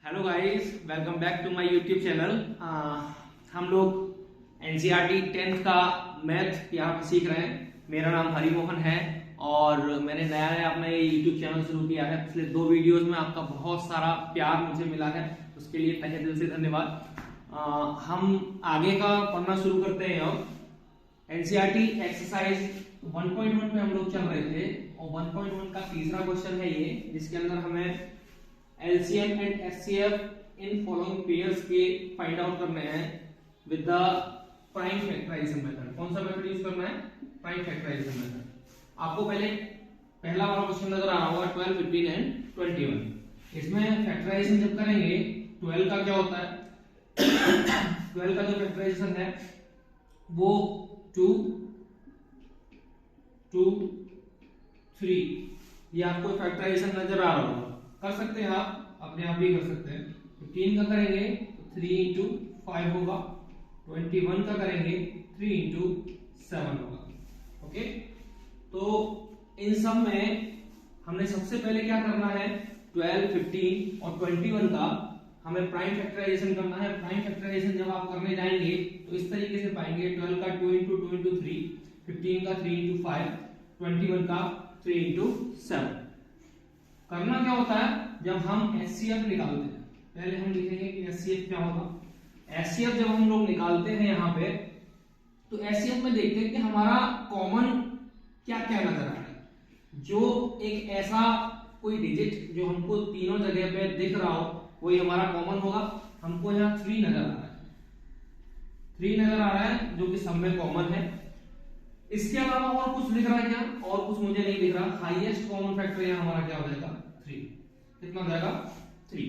Hello guys, welcome back to my YouTube channel. हम लोग NCERT 10th का math यहाँ पे सीख रहे हैं। मेरा नाम हरिमोहन है और मैंने नया अपना ये यूट्यूब चैनल शुरू किया है। पिछले 2 वीडियोस में आपका बहुत सारा प्यार मुझे मिला है, उसके लिए तहे दिल से धन्यवाद। हम आगे का पढ़ना शुरू करते हैं। अब एनसीईआरटी एक्सरसाइज 1.1 पे हम लोग चल रहे थे और 1.1 का तीसरा क्वेश्चन है ये, जिसके अंदर हमें LCM and HCF in following pairs के फाइंड आउट करने हैं with the prime factorisation method. कौन सा मेथड यूज करना है? Prime factorisation method. आपको पहला वाला क्वेश्चन नजर आ रहा होगा 12, 15 एंड 21। इसमें फैक्टराइजेशन जब करेंगे 12 का क्या होता है 12 का जो फैक्टराइजेशन है वो 2, 2, 3, ये आपको फैक्टराइजेशन नजर आ रहा होगा। कर सकते हैं आप अपने आप भी कर सकते हैं। 15 का करेंगे तो 3 इंटू 5 होगा। 21 का करेंगे 3 इंटू 7 होगा। ओके, तो इन सब में हमने सबसे पहले क्या करना है, 12, 15 और 21 का हमें प्राइम फैक्टराइजेशन करना है। प्राइम फैक्टराइजेशन जब आप करने जाएंगे तो इस तरीके से पाएंगे। 12 का 2 इंटू 2 इंटू 3, 15 का 3 इंटू 5, 21 का 3 इंटू 7। करना क्या होता है, जब हम एचसीएफ निकालते हैं, पहले हम लिखेंगे कि एचसीएफ क्या होगा। एचसीएफ जब हम लोग निकालते हैं यहाँ पे, तो एचसीएफ में देखते हैं कि हमारा कॉमन क्या क्या नजर आ रहा है। जो एक ऐसा कोई डिजिट जो हमको तीनों जगह पे दिख रहा हो वही हमारा कॉमन होगा। हमको यहाँ 3 नजर आ रहा है, 3 नजर आ रहा है जो कि सब में कॉमन है। इसके अलावा और कुछ दिख रहा है क्या? और कुछ मुझे नहीं दिख रहा। हाईएस्ट कॉमन फैक्टर यहाँ हमारा क्या हो जाएगा? 3। कितना हो जाएगा? 3।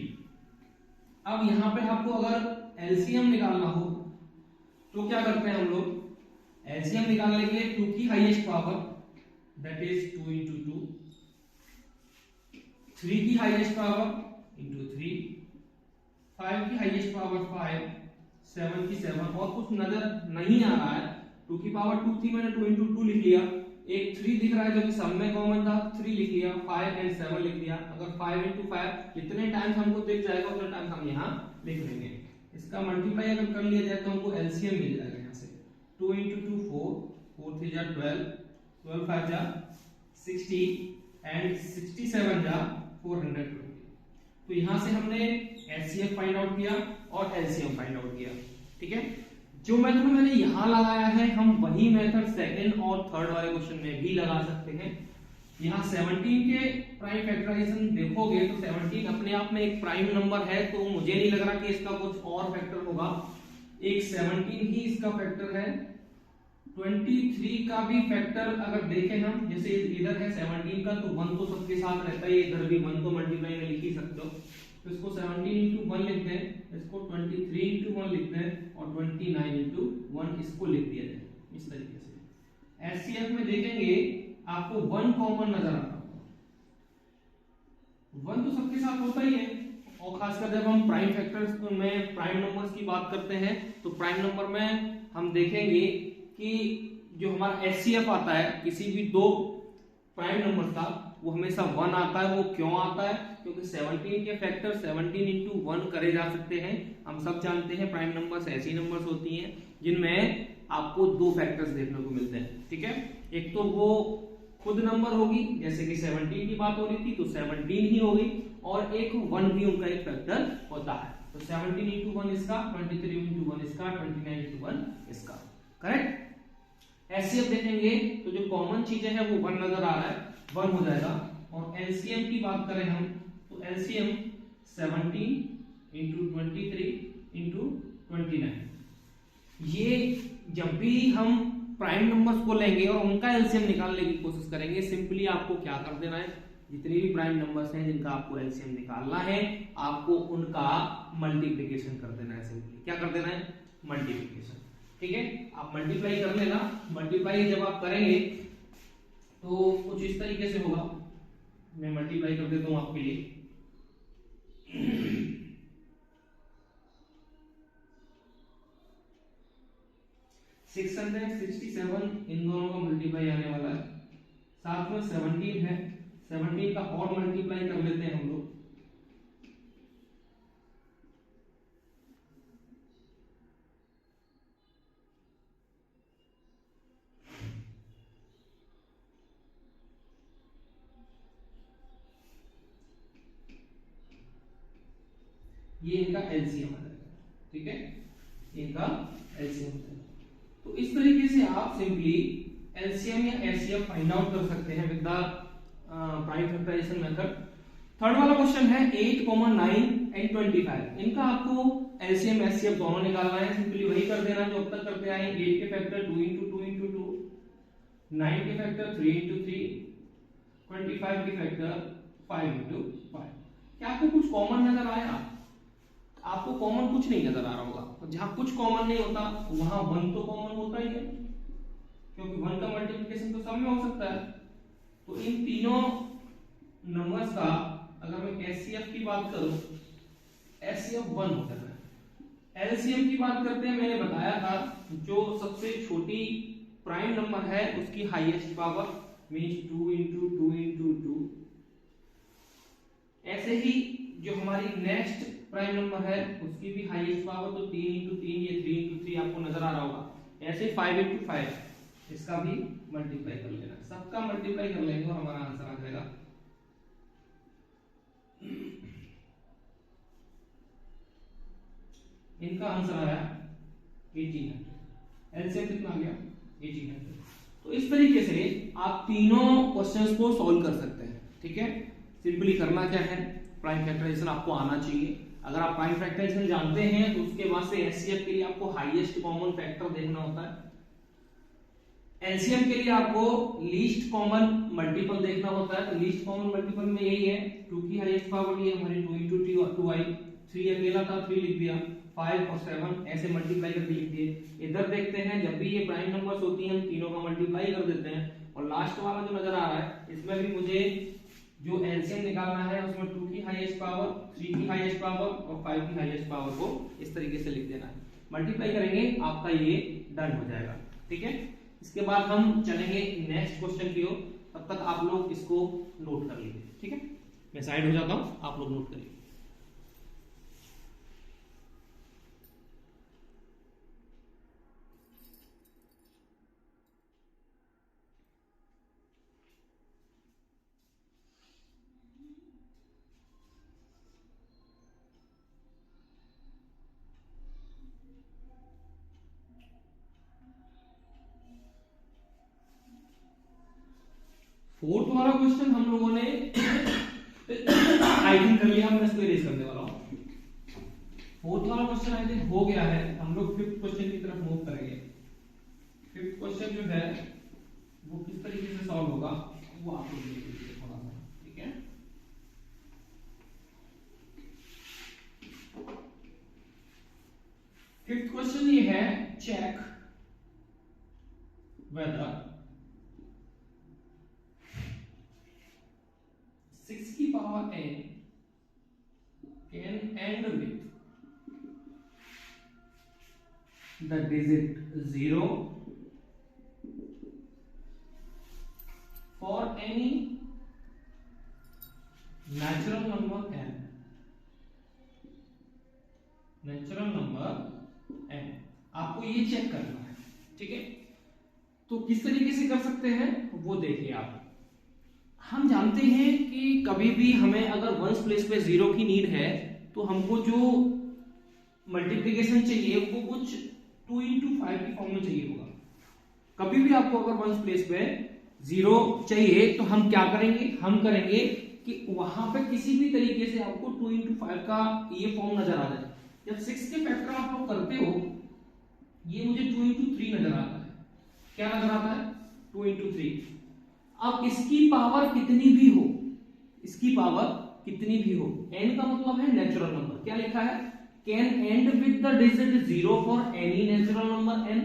अब यहाँ पे आपको अगर एलसीएम निकालना हो तो क्या करते हैं हम लोग? एलसीएम निकालने के लिए 2 की highest power that is 2 into 2, 3 की हाईएस्ट पावर इंटू 3, 5 की हाईएस्ट पावर 5, 7 की 7 और कुछ नजर नहीं आ रहा है। 2 की पावर 2 थी, मैंने 2 इंटू 2 लिख लिया। एक 3 दिख रहा है जो कि सब में कॉमन था, 3 लिख लिया। 5 एंड 7 लिख लिया। अगर 5 इंटू 5 जितने टाइम्स हमको दिख जाएगा उतने टाइम्स हम यहाँ लिख लेंगे। इसका मल्टीप्लाई अगर कर लिया जाए तो हमको एलसीएम मिल जाएगा यहाँ से। 2 इंटू 2 4, 4 3 जा 12, 12 5 जा 60 एंड 67 जा 420। तो यहाँ से हमने एचसीएफ फाइंड आउट किया और एलसीएम फाइंड आउट किया। ठीक है, जो मेथड मैंने यहां लगाया है हम वही मेथड सेकंड और थर्ड वाले क्वेश्चन में भी लगा सकते हैं। यहां 17 के प्राइम फैक्टराइजेशन देखोगे तो 17 अपने आप में एक प्राइम नंबर है, तो मुझे नहीं लग रहा कि इसका कुछ और फैक्टर होगा। एक 17 ही इसका फैक्टर है। 23 का भी फैक्टर अगर देखें हम, जैसे इधर है 17 का तो 1 तो सबके साथ रहता है, इधर भी 1 तो मल्टीप्लाई में लिख ही सकते हो। तो इसको 17 इंटू 1 लिखते हैं, इसको 23 इंटू 1 लिखते हैं और 29 इंटू 1 इसको लिख दिया जाए इस तरीके से। एचसीएफ में देखेंगे आपको 1 कॉमन नजर आता होगा। 1 तो सबके साथ होता ही है, और खासकर जब हम प्राइम फैक्टर्स में प्राइम नंबर्स की बात करते हैं तो प्राइम नंबर में हम देखेंगे कि जो हमारा एचसीएफ आता है किसी भी 2 प्राइम नंबर का वो हमेशा 1 आता है। वो क्यों आता है? क्योंकि 17 के फैक्टर 17 इंटू 1 करे जा सकते हैं। हम सब जानते हैं प्राइम नंबर्स ऐसी नंबर्स होती हैं जिनमें आपको 2 फैक्टर्स देखने को मिलते हैं। ठीक है, एक तो वो खुद नंबर होगी, जैसे कि 17 की बात हो रही थी तो 17 ही होगी, और एक 1 भी उनका एक फैक्टर होता है। तो 17 इंटू 1 इसका, 23 इंटू 1 इसका, 29 इंटू 1 इसका। करेक्ट। एचसीएफ देखेंगे तो जो कॉमन चीजें हैं वो 1 नजर आ रहा है, 1 हो जाएगा। और एलसीएम की बात करें हम तो एलसीएम 17 इंटू 23 इंटू 29। ये जब भी हम प्राइम नंबर्स को लेंगे और उनका एलसीएम निकालने की कोशिश करेंगे, सिंपली आपको क्या कर देना है, जितने भी प्राइम नंबर्स हैं जिनका आपको एलसीएम निकालना है आपको उनका मल्टीप्लीकेशन कर देना है। सिंपली क्या कर देना है? मल्टीप्लीकेशन। ठीक है, आप मल्टीप्लाई कर लेना। मल्टीप्लाई जब आप करेंगे तो कुछ इस तरीके से होगा। मैं मल्टीप्लाई कर देता हूं आपके लिए। 667 इन दोनों का मल्टीप्लाई आने वाला है, साथ में 17 है। 17 का और मल्टीप्लाई कर लेते हैं हम लोग। ये इनका एलसीएम आ जाएगा, ठीक है, इनका एलसीएम। तो इस तरीके से आप सिंपली एलसीएम या एचसीएफ फाइंड आउट कर सकते हैं with the prime factorisation method. Third वाला क्वेश्चन है 8, 9 एंड 25। इनका आपको एलसीएम एचसीएफ दोनों निकालना है। सिंपली वही कर देना जो अब तक करते आए। 8 के फैक्टर 2 into 2 into 2, 9 के फैक्टर 3 into 3, 25 के फैक्टर 5 into 5। क्या आपको कुछ कॉमन नजर आया? आपको कॉमन कुछ नहीं नजर आ रहा होगा। जहां कुछ कॉमन नहीं होता वहां 1 तो कॉमन होता ही है, क्योंकि 1 का मल्टीप्लिकेशन तो सब में हो सकता है। तो इन तीनों नंबर्स का अगर मैं एचसीएफ की बात करूं, एचसीएफ 1 होता है। एलसीएम की बात करते हैं, मैंने बताया था जो सबसे छोटी प्राइम नंबर है उसकी highest power means 2 into 2 into 2। ऐसे ही जो हमारी नेक्स्ट प्राइम नंबर है उसकी भी हाईएस्ट पावर तो 3 into 3, ये 3 into 3 आपको नजर आ रहा होगा। ऐसे 5 into 5 इसका भी मल्टीप्लाई कर लेना, सबका मल्टीप्लाई कर लेंगे और हमारा आंसर आ जाएगा। इनका आंसर आया 1800। एलसीएम कितना आ गया? 1800। तो इस तरीके से आप तीनों क्वेश्चंस को सॉल्व कर सकते हैं, ठीक है। सिंपली करना क्या है, प्राइम फैक्टराइजेशन आपको आना चाहिए। अगर आप प्राइम फैक्टराइजेशन जानते हैं तो उसके बाद से एचसीएफ के लिए आपको हाईएस्ट कॉमन फैक्टर देखना होता है। एलसीएम के लिए आपको लीस्ट कॉमन मल्टीपल देखना होता है। तो लीस्ट कॉमन मल्टीपल में यही है 2 की हाईएस्ट पावर ये हमारी 2 into 2 और 2i, 3 अकेला था 3 लिख दिया, 5 और 7 ऐसे मल्टीप्लाई करके लिख दिए। इधर देखते हैं जब भी ये प्राइम नंबर्स होती हैं हम तीनों का मल्टीप्लाई कर देते हैं। और लास्ट वाला जो नजर आ रहा है इसमें भी मुझे जो एलसीएम निकालना है उसमें 2 की हाईएस्ट पावर, 3 की हाईएस्ट पावर और 5 की हाईएस्ट पावर को इस तरीके से लिख देना है। मल्टीप्लाई करेंगे आपका ये डन हो जाएगा, ठीक है। इसके बाद हम चलेंगे नेक्स्ट क्वेश्चन की ओर, तब तक आप लोग इसको नोट कर लीजिए, ठीक है। मैं साइड हो जाता हूं, आप लोग नोट करिए। फोर्थ वाला क्वेश्चन हम लोगों ने आई थिंक कर लिया, मैं इसको इरेज करने वाला हूं। फोर्थ वाला क्वेश्चन आई थिंक हो गया है, हम लोग फिफ्थ क्वेश्चन की तरफ मूव करेंगे। फिफ्थ क्वेश्चन जो है वो किस तरीके से सॉल्व होगा वो आप लोग देख लीजिए थोड़ा सा, ठीक है। फिफ्थ क्वेश्चन ये है, चेक वेदर 6 की power n can end with the digit 0 for any natural number n। Natural number n आपको ये चेक करना है, ठीक है। तो किस तरीके से कर सकते हैं वो देखिए आप। हम जानते हैं कि कभी भी हमें अगर वंस प्लेस पे 0 की नीड है तो हमको जो मल्टीप्लिकेशन चाहिए वो कुछ 2 into 5 की फॉर्म में चाहिए होगा। कभी भी आपको अगर वंस प्लेस पे 0 चाहिए तो हम क्या करेंगे, हम करेंगे कि वहां पे किसी भी तरीके से आपको 2 into 5 का ये फॉर्म नजर आ जाए। जब 6 के फैक्टर आप लोग करते हो ये मुझे 2 into 3 नजर आता है। क्या नजर आता है? 2 into 3। अब इसकी पावर कितनी भी हो, इसकी पावर कितनी भी हो, n का मतलब है नेचुरल नंबर। क्या लिखा है? Can and with the digit 0 for any natural number n।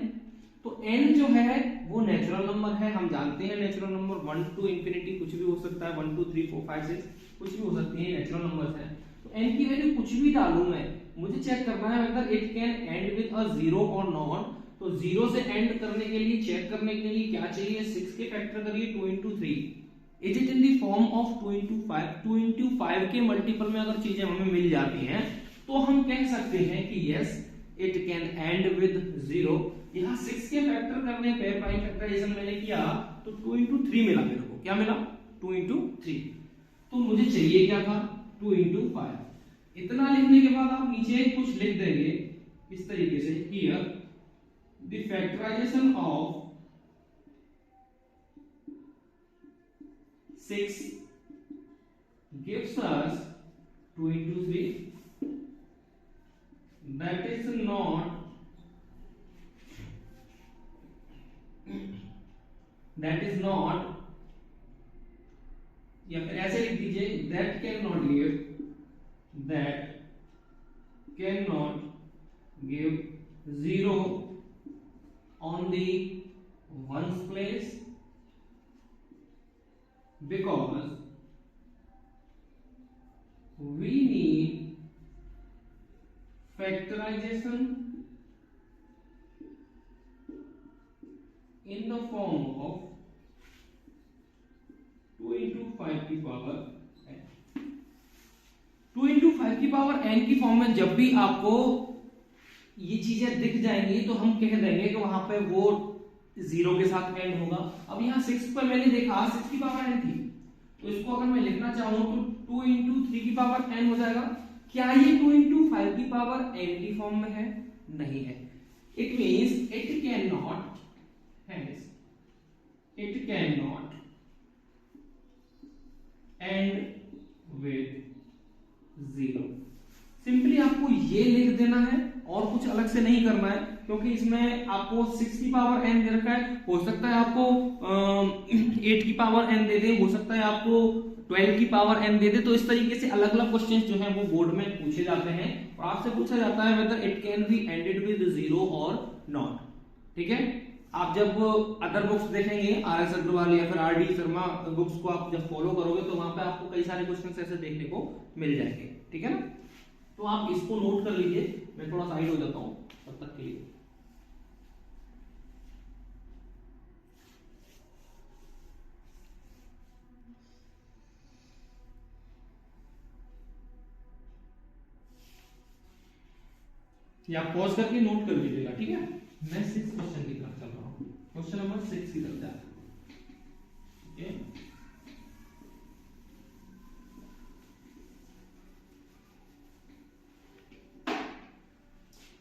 तो n जो है वो नेचुरल नंबर है, हम जानते हैं नेचुरल नंबर 1 to इंफिनिटी कुछ भी हो सकता है, 1 2 3 4 5 6 कुछ भी हो सकती है, नेचुरल नंबर्स हैं। तो n की वैल्यू कुछ भी डालूं मैं, मुझे चेक करना है अगर it can and with a 0 और नॉट। तो 0 से एंड करने के लिए, चेक करने के लिए क्या चाहिए, 6 के फैक्टर करिए 2 into 3। Is it in the form of 2 into 5? 2 into 5 के मल्टीपल में अगर चीजें हमें मिल जाती हैं तो हम कह सकते हैं कि yes it can and with 0। यहां 6 के फैक्टर करने पे प्राइम फैक्टराइजेशन मैंने किया तो 2 into 3 मिला मेरे को। क्या मिला? 2 into 3। तो मुझे चाहिए क्या था? 2 into 5। इतना लिखने के बाद आप नीचे कुछ लिख देंगे इस तरीके से, here the factorisation of 6 gives us 2 into 3, that is not या फिर ऐसे लिख दीजिए, that cannot give 0 on the ones place because we need factorization in the form of 2 into 5 की पावर n। 2 into 5 की पावर n की form में जब भी आपको ये चीजें दिख जाएंगी तो हम कह देंगे कि वहां पे वो 0 के साथ एंड होगा। अब यहाँ 6 पर मैंने देखा 6 की पावर n थी, तो इसको अगर मैं लिखना चाहूं तो 2 into 3 की पावर n हो जाएगा। क्या ये 2 into 5 की पावर n की फॉर्म में है? नहीं है। It means it can not, it cannot end with 0। Simply आपको ये लिख देना है और कुछ अलग से नहीं करना है, क्योंकि इसमें आपको 6 की पावर n दे रखा है। हो सकता है आपको 8 की पावर n दे दे, हो सकता है आपको 12 की पावर n दे दे। तो इस तरीके से अलग अलग क्वेश्चंस जो हैं वो बोर्ड में पूछे जाते हैं और आपसे पूछा जाता है whether it can be ended with 0 or not। ठीक है, आप जब अदर बुक्स देखेंगे RS अग्रवाल या फिर RD शर्मा बुक्स को आप जब फॉलो करोगे तो वहां पे आपको कई सारे क्वेश्चंस ऐसे देखने को मिल जाएंगे। ठीक है ना, तो आप इसको नोट कर लीजिए। मैं थोड़ा साइड हो जाता हूं तब तक के लिए। या पॉज करके नोट कर लीजिएगा। ठीक है, मैं 6 क्वेश्चन की तरफ चल रहा हूं, क्वेश्चन नंबर 6 की तरफ जाते हैं।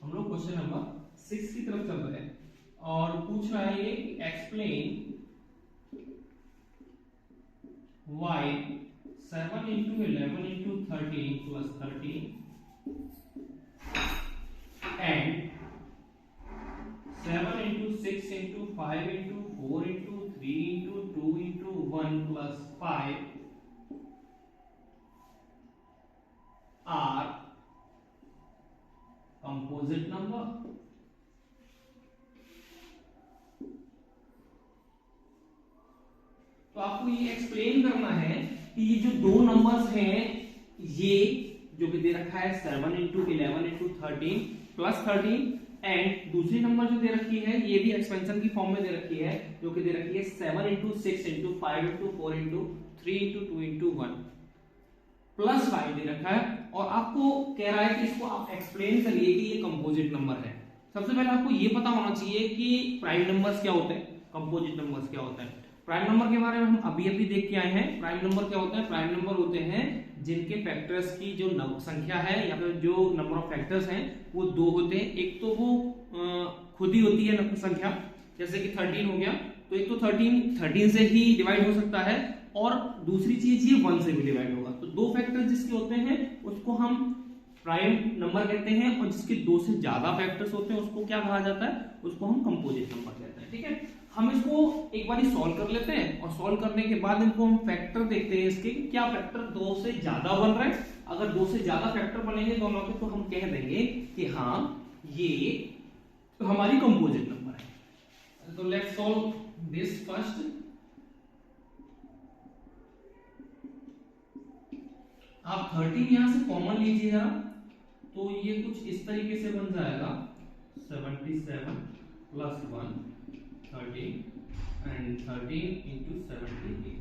हम लोग क्वेश्चन नंबर 6 की तरफ चल रहे हैं और पूछ रहा है ये explain why 7 into 11 into 13 plus 13 and 7 into 6 into 5 into 4 into 3 into 2 into 1 plus 5 are composite number। तो आपको ये एक्सप्लेन करना है कि ये जो दो नंबर्स हैं, ये जो कि दे रखा है 7 into 11 into 13 plus 13 एंड दूसरी नंबर जो दे रखी है ये भी एक्सपेंशन की फॉर्म में दे रखी है, जो कि दे रखी है 7 into 6 into 5 into 4 into 3 into 2 into 1 plus 5 दे रखा है। और आपको कह रहा है कि इसको आप एक्सप्लेन करिए कि ये कंपोजिट नंबर है। सबसे पहले आपको ये पता होना चाहिए कि प्राइम नंबर्स क्या होते हैं, कंपोजिट नंबर्स क्या होते हैं। प्राइम नंबर के बारे में हम अभी अभी देख के आए हैं। प्राइम नंबर क्या होते हैं? प्राइम नंबर होते हैं जिनके फैक्टर्स की जो संख्या है या फिर जो नंबर ऑफ फैक्टर्स हैं वो दो होते हैं। एक तो वो खुद ही होती है संख्या, जैसे कि 13 हो गया, तो एक तो 13 से ही डिवाइड हो सकता है और दूसरी चीज ये 1 से भी डिवाइड होगा। तो दो फैक्टर्स जिसके होते हैं उसको हम प्राइम नंबर कहते हैं, और जिसके दो से ज्यादा फैक्टर्स होते हैं उसको क्या कहा जाता है? उसको हम कंपोजिट नंबर कहते हैं। ठीक है, हम इसको एक बार सॉल्व कर लेते हैं और सॉल्व करने के बाद इनको हम फैक्टर देखते हैं इसके, क्या फैक्टर 2 से ज्यादा बन रहे हैं। अगर 2 से ज्यादा फैक्टर बनेंगे दोनों के तो हम कह देंगे कि हाँ ये हमारी कंपोजिट नंबर है। तो लेट्स सॉल्व दिस फर्स्ट। आप 13 यहां से कॉमन लीजिएगा तो ये कुछ इस तरीके से बन जाएगा 77 प्लस 1 13 एंड 13 into 78।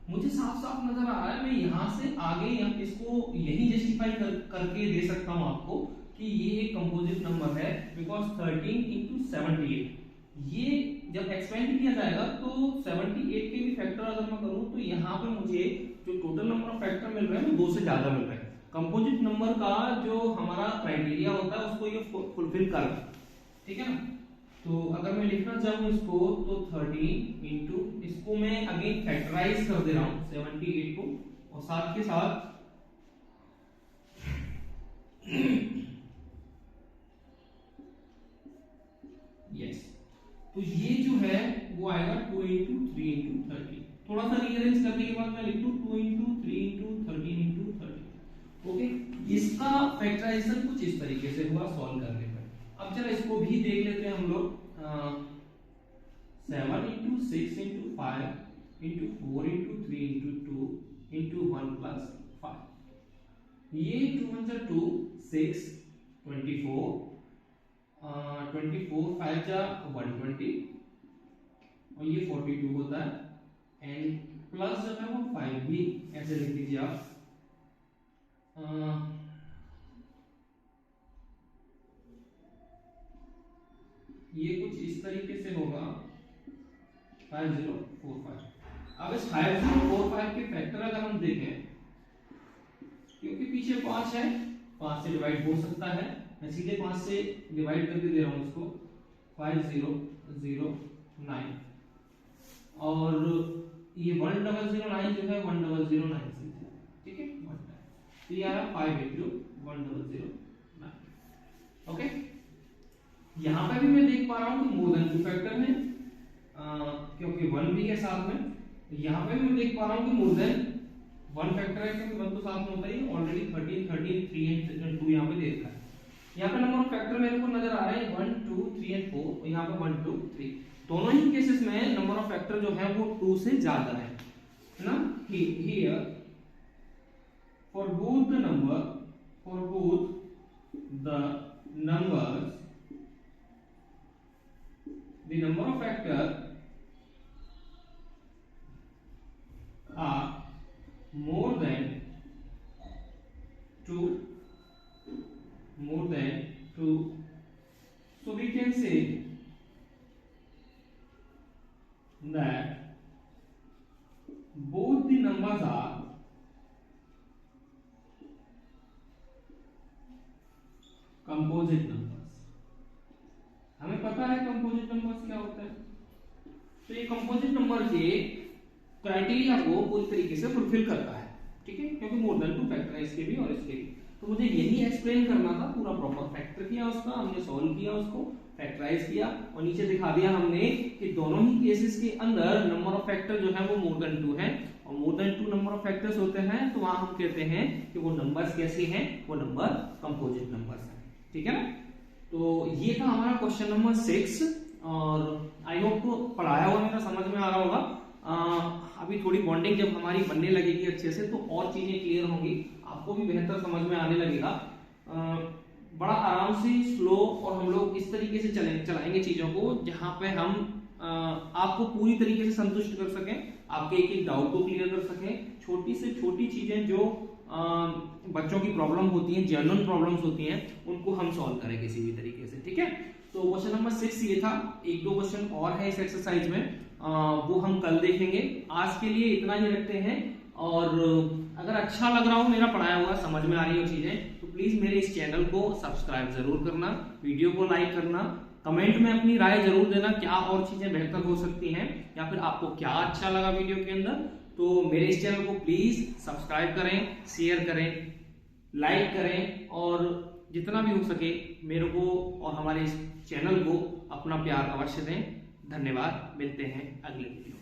मुझे साफ साफ नजर आ रहा है, मैं यहां से आगे इसको यही जस्टिफाई करके दे सकता हूं आपको कि ये एक कंपोजिट नंबर है, बिकॉज 13 into 78 ये जब एक्सपेंड किया जाएगा तो 78 के भी फैक्टर अगर मैं करूं तो यहाँ पे मुझे जो टोटल नंबर ऑफ फैक्टर मिल रहे हैं वो 2 से ज्यादा मिल रहे हैं। कंपोजिट नंबर का जो हमारा क्राइटेरिया होता है उसको ये फुलफिल कर, ठीक है ना। तो अगर मैं लिखना चाहूँ इसको तो 13 इंटू, इसको मैं अगेन फैक्टराइज कर दे रहा हूँ 78 को, और साथ के साथ यस, तो ये जो है वो आएगा 2 इंटू 3 इंटू 30। थोड़ा सा रीअरेंज करने के बाद मैं लिख दूं 2 इंटू 3 इंटू 13 इंटू 30। ओके, इसका फैक्टराइजेशन कुछ इस तरीके से हुआ सॉल्व करने पर। अब चलो इसको भी देख लेते हैं हम लोग। 7 into 6 into 5 into 4 into 3 into 2 into 1 plus 5, ये 2 2 6 24 24 5 जा 120 और ये 42 होता है एंड प्लस जो है वो 5 भी ऐसे लिख दीजिए आप। ये कुछ इस तरीके से होगा 5045। अब इस 5045 के फैक्टर अगर हम देखें, क्योंकि पीछे 5 है, 5 से डिवाइड हो सकता है, मैं सीधे 5 से डिवाइड करके दे रहा हूं इसको 5009 और ये 1009 जो है 1009 से, ठीक है, तो ये आया 5 इंटू 1009। ओके, यहां पे भी मैं देख पा रहा हूं कि मोर देन 2 फैक्टर है, क्योंकि 1 भी है साथ में। यहां पे भी मैं देख पा रहा हूं कि मोर देन 1 फैक्टर है, क्योंकि 1 तो साथ में होता ही ऑलरेडी 13 13 3 एंड 2 यहां पे दे रखा है। यहाँ पे नंबर ऑफ फैक्टर मेरे को नजर आ रहे हैं 1 2 3 एंड 4 और यहाँ पे 1 2 3। दोनों ही केसेस में नंबर ऑफ फैक्टर जो है वो 2 से ज्यादा है ना। Here for both the numbers the number of factor are more than 2, so we can say that both the numbers are composite numbers। हमें पता है कंपोजिट नंबर्स क्या होता है, तो ये कंपोजिट नंबर के क्राइटेरिया को पूरी तरीके से फुलफिल करता है, ठीक है, क्योंकि मोर देन 2 फैक्टर है इसके भी और इसके भी। तो मुझे यही एक्सप्लेन करना था, पूरा प्रॉपर फैक्टर किया उसका, हमने सॉल्व किया उसको, फैक्टराइज किया और नीचे दिखा दिया हमने कि दोनों ही केसेस के अंदर नंबर ऑफ फैक्टर जो है वो मोर देन 2 है, और मोर देन 2 नंबर ऑफ फैक्टर्स होते हैं तो वहां हम कहते हैं कि वो नंबर्स कैसे हैं, वो नंबर कंपोजिट नंबर्स हैं, ठीक है ना। तो ये था हमारा क्वेश्चन नंबर 6 और आई होप को पढ़ाया हुआ मेरा समझ में आ रहा होगा। अभी थोड़ी बॉन्डिंग जब हमारी बनने लगेगी अच्छे से तो और चीजें क्लियर होंगी, आपको भी बेहतर समझ में आने लगेगा। बड़ा आराम से स्लो और हम लोग इस तरीके से चलाएंगे चीजों को जहां पे हम आपको पूरी तरीके से संतुष्ट कर सकें, आपके एक एक डाउट को क्लियर कर सकें। छोटी से छोटी चीजें जो बच्चों की प्रॉब्लम होती हैं, जेन्युइन प्रॉब्लम्स होती हैं, उनको हम सॉल्व करें किसी भी तरीके से, ठीक है। तो क्वेश्चन नंबर 6 ये था। 1-2 क्वेश्चन और है इस एक्सरसाइज में, वो हम कल देखेंगे। आज के लिए इतना ही रखते हैं, और अगर अच्छा लग रहा हो मेरा पढ़ाया हुआ, समझ में आ रही हो चीजें, तो प्लीज मेरे इस चैनल को सब्सक्राइब जरूर करना, वीडियो को लाइक करना, कमेंट में अपनी राय जरूर देना क्या और चीजें बेहतर हो सकती हैं, या फिर आपको क्या अच्छा लगा वीडियो के अंदर। तो मेरे इस चैनल को प्लीज सब्सक्राइब करें, शेयर करें, लाइक करें, और जितना भी हो सके मेरे को और हमारे इस चैनल को अपना प्यार अवश्य दें। धन्यवाद, मिलते हैं अगले वीडियो में।